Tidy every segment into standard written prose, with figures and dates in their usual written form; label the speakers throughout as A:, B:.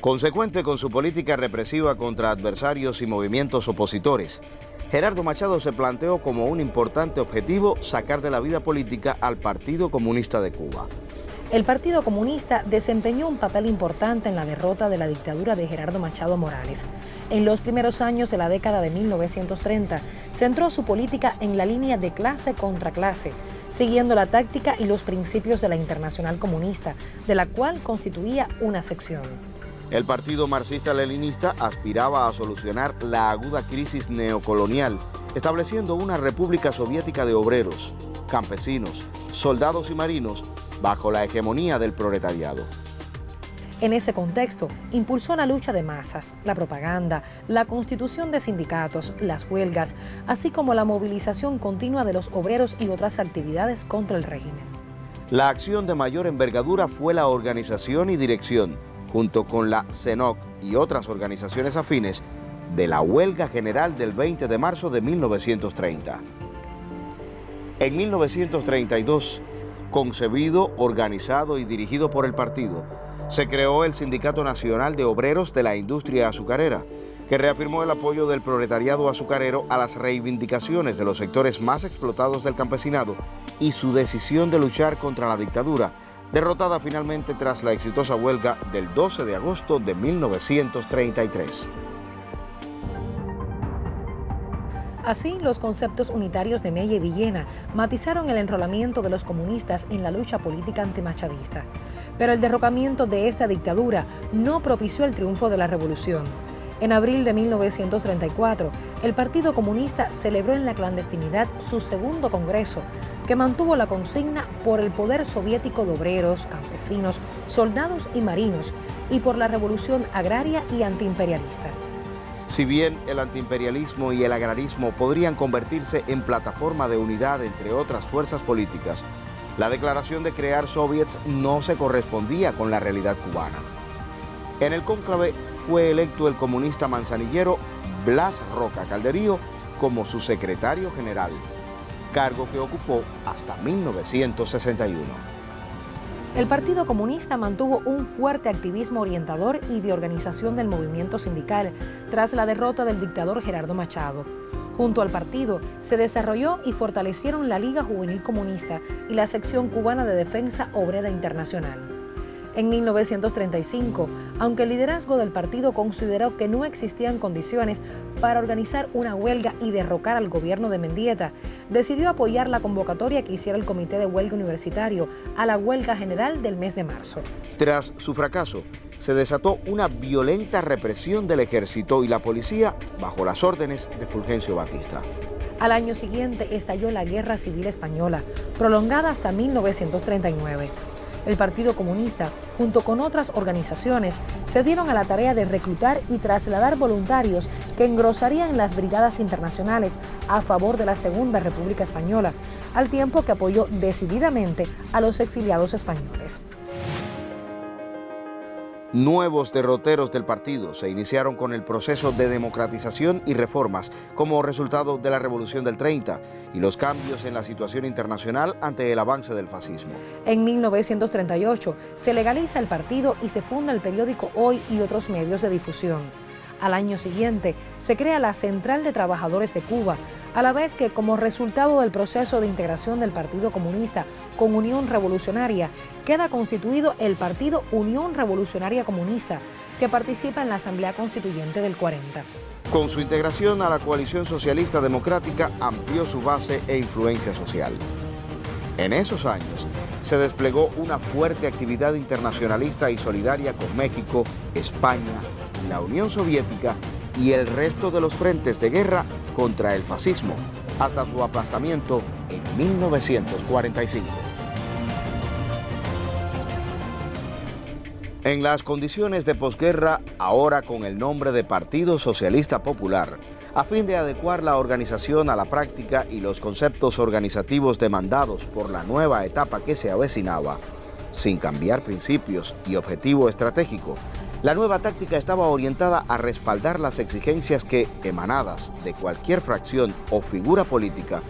A: Consecuente con su política represiva contra adversarios y movimientos opositores, Gerardo Machado se planteó como un importante objetivo sacar de la vida política al Partido Comunista de Cuba.
B: El Partido Comunista desempeñó un papel importante en la derrota de la dictadura de Gerardo Machado Morales. En los primeros años de la década de 1930, centró su política en la línea de clase contra clase, siguiendo la táctica y los principios de la Internacional Comunista, de la cual constituía una sección.
A: El Partido Marxista-Leninista aspiraba a solucionar la aguda crisis neocolonial, estableciendo una república soviética de obreros, campesinos, soldados y marinos, bajo la hegemonía del proletariado.
B: En ese contexto, impulsó la lucha de masas, la propaganda, la constitución de sindicatos, las huelgas, así como la movilización continua de los obreros y otras actividades contra el régimen.
A: La acción de mayor envergadura fue la organización y dirección, junto con la CENOC y otras organizaciones afines, de la huelga general del 20 de marzo de 1930. En 1932, concebido, organizado y dirigido por el partido, se creó el Sindicato Nacional de Obreros de la Industria Azucarera, que reafirmó el apoyo del proletariado azucarero a las reivindicaciones de los sectores más explotados del campesinado y su decisión de luchar contra la dictadura, derrotada finalmente tras la exitosa huelga del 12 de agosto de 1933.
B: Así, los conceptos unitarios de Mella y Villena matizaron el enrolamiento de los comunistas en la lucha política antimachadista. Pero el derrocamiento de esta dictadura no propició el triunfo de la revolución. En abril de 1934, el Partido Comunista celebró en la clandestinidad su segundo congreso, que mantuvo la consigna por el poder soviético de obreros, campesinos, soldados y marinos, y por la revolución agraria y antiimperialista.
A: Si bien el antiimperialismo y el agrarismo podrían convertirse en plataforma de unidad entre otras fuerzas políticas, la declaración de crear soviets no se correspondía con la realidad cubana. En el cónclave fue electo el comunista manzanillero Blas Roca Calderío como su secretario general, cargo que ocupó hasta 1961.
B: El Partido Comunista mantuvo un fuerte activismo orientador y de organización del movimiento sindical tras la derrota del dictador Gerardo Machado. Junto al partido se desarrolló y fortalecieron la Liga Juvenil Comunista y la Sección Cubana de Defensa Obrera Internacional. En 1935, aunque el liderazgo del partido consideró que no existían condiciones para organizar una huelga y derrocar al gobierno de Mendieta, decidió apoyar la convocatoria que hiciera el Comité de Huelga Universitario a la huelga general del mes de marzo.
A: Tras su fracaso, se desató una violenta represión del ejército y la policía bajo las órdenes de Fulgencio Batista.
B: Al año siguiente estalló la Guerra Civil Española, prolongada hasta 1939. El Partido Comunista, junto con otras organizaciones, se dieron a la tarea de reclutar y trasladar voluntarios que engrosarían las brigadas internacionales a favor de la Segunda República Española, al tiempo que apoyó decididamente a los exiliados españoles.
A: Nuevos derroteros del partido se iniciaron con el proceso de democratización y reformas como resultado de la Revolución del 30 y los cambios en la situación internacional ante el avance del fascismo.
B: En 1938 se legaliza el partido y se funda el periódico Hoy y otros medios de difusión. Al año siguiente se crea la Central de Trabajadores de Cuba, a la vez que como resultado del proceso de integración del Partido Comunista con Unión Revolucionaria, queda constituido el Partido Unión Revolucionaria Comunista, que participa en la Asamblea Constituyente del 40.
A: Con su integración a la coalición socialista democrática, amplió su base e influencia social. En esos años, se desplegó una fuerte actividad internacionalista y solidaria con México, España, la Unión Soviética y el resto de los frentes de guerra contra el fascismo, hasta su aplastamiento en 1945. En las condiciones de posguerra, ahora con el nombre de Partido Socialista Popular, a fin de adecuar la organización a la práctica y los conceptos organizativos demandados por la nueva etapa que se avecinaba, sin cambiar principios y objetivo estratégico, la nueva táctica estaba orientada a respaldar las exigencias que, emanadas de cualquier fracción o figura política,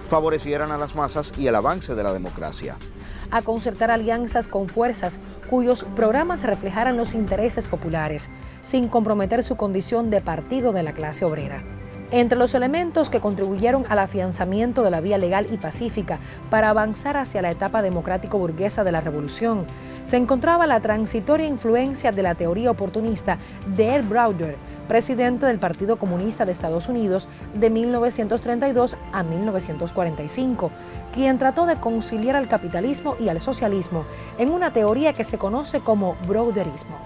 A: favorecieran a las masas y el avance de la democracia.
B: a concertar alianzas con fuerzas cuyos programas reflejaran los intereses populares, sin comprometer su condición de partido de la clase obrera. Entre los elementos que contribuyeron al afianzamiento de la vía legal y pacífica para avanzar hacia la etapa democrático-burguesa de la revolución, se encontraba la transitoria influencia de la teoría oportunista de Earl Browder, presidente del Partido Comunista de Estados Unidos de 1932 a 1945, quien trató de conciliar al capitalismo y al socialismo en una teoría que se conoce como browderismo.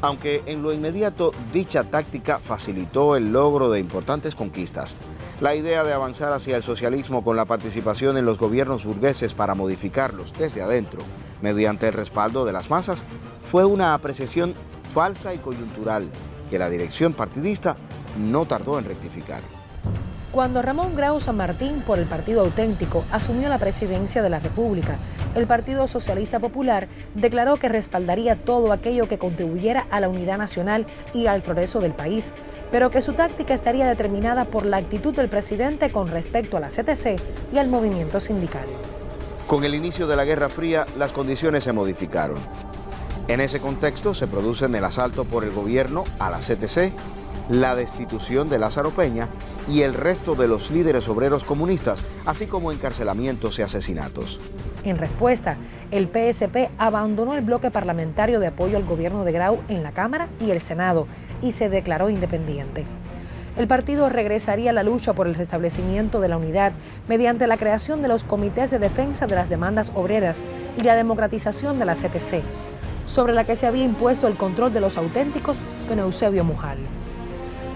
A: Aunque en lo inmediato dicha táctica facilitó el logro de importantes conquistas, la idea de avanzar hacia el socialismo con la participación en los gobiernos burgueses para modificarlos desde adentro, mediante el respaldo de las masas, fue una apreciación falsa y coyuntural que la dirección partidista no tardó en rectificar.
B: Cuando Ramón Grau San Martín, por el Partido Auténtico, asumió la presidencia de la República, el Partido Socialista Popular declaró que respaldaría todo aquello que contribuyera a la unidad nacional y al progreso del país, pero que su táctica estaría determinada por la actitud del presidente con respecto a la CTC y al movimiento sindical.
A: Con el inicio de la Guerra Fría, las condiciones se modificaron. En ese contexto se producen el asalto por el gobierno a la CTC, la destitución de Lázaro Peña y el resto de los líderes obreros comunistas, así como encarcelamientos y asesinatos.
B: En respuesta, el PSP abandonó el bloque parlamentario de apoyo al gobierno de Grau en la Cámara y el Senado y se declaró independiente. El partido regresaría a la lucha por el restablecimiento de la unidad mediante la creación de los comités de defensa de las demandas obreras y la democratización de la CTC, sobre la que se había impuesto el control de los auténticos con Eusebio Mujal.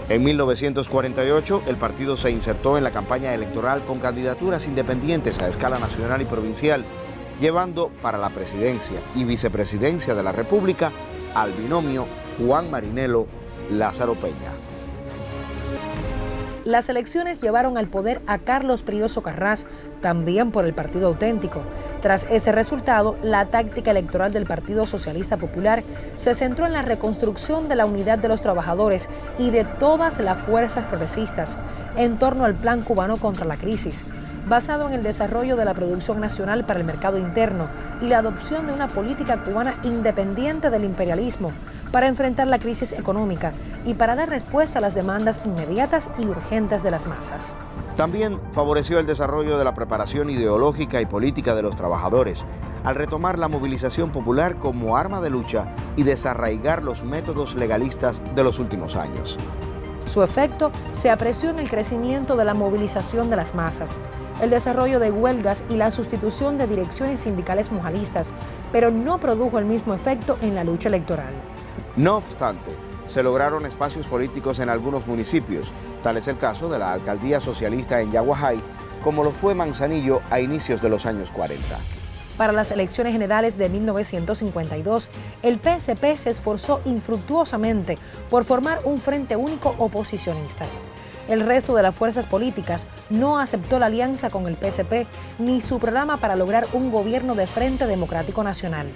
A: En 1948, el partido se insertó en la campaña electoral con candidaturas independientes a escala nacional y provincial, llevando para la presidencia y vicepresidencia de la República al binomio Juan Marinelo-Lázaro Peña.
B: Las elecciones llevaron al poder a Carlos Prioso Carrás, también por el Partido Auténtico. Tras ese resultado, la táctica electoral del Partido Socialista Popular se centró en la reconstrucción de la unidad de los trabajadores y de todas las fuerzas progresistas en torno al Plan Cubano contra la Crisis, basado en el desarrollo de la producción nacional para el mercado interno y la adopción de una política cubana independiente del imperialismo para enfrentar la crisis económica y para dar respuesta a las demandas inmediatas y urgentes de las masas.
A: También favoreció el desarrollo de la preparación ideológica y política de los trabajadores, al retomar la movilización popular como arma de lucha y desarraigar los métodos legalistas de los últimos años.
B: Su efecto se apreció en el crecimiento de la movilización de las masas, el desarrollo de huelgas y la sustitución de direcciones sindicales mujalistas, pero no produjo el mismo efecto en la lucha electoral.
A: No obstante, se lograron espacios políticos en algunos municipios, tal es el caso de la alcaldía socialista en Yaguajay, como lo fue Manzanillo a inicios de los años 40.
B: Para las elecciones generales de 1952, el PSP se esforzó infructuosamente por formar un frente único oposicionista. El resto de las fuerzas políticas no aceptó la alianza con el PSP ni su programa para lograr un gobierno de Frente Democrático Nacional.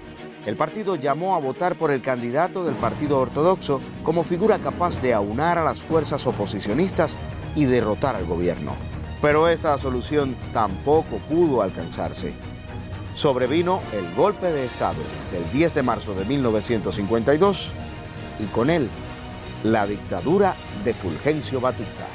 A: El partido llamó a votar por el candidato del Partido Ortodoxo como figura capaz de aunar a las fuerzas oposicionistas y derrotar al gobierno. Pero esta solución tampoco pudo alcanzarse. Sobrevino el golpe de Estado del 10 de marzo de 1952 y con él la dictadura de Fulgencio Batista.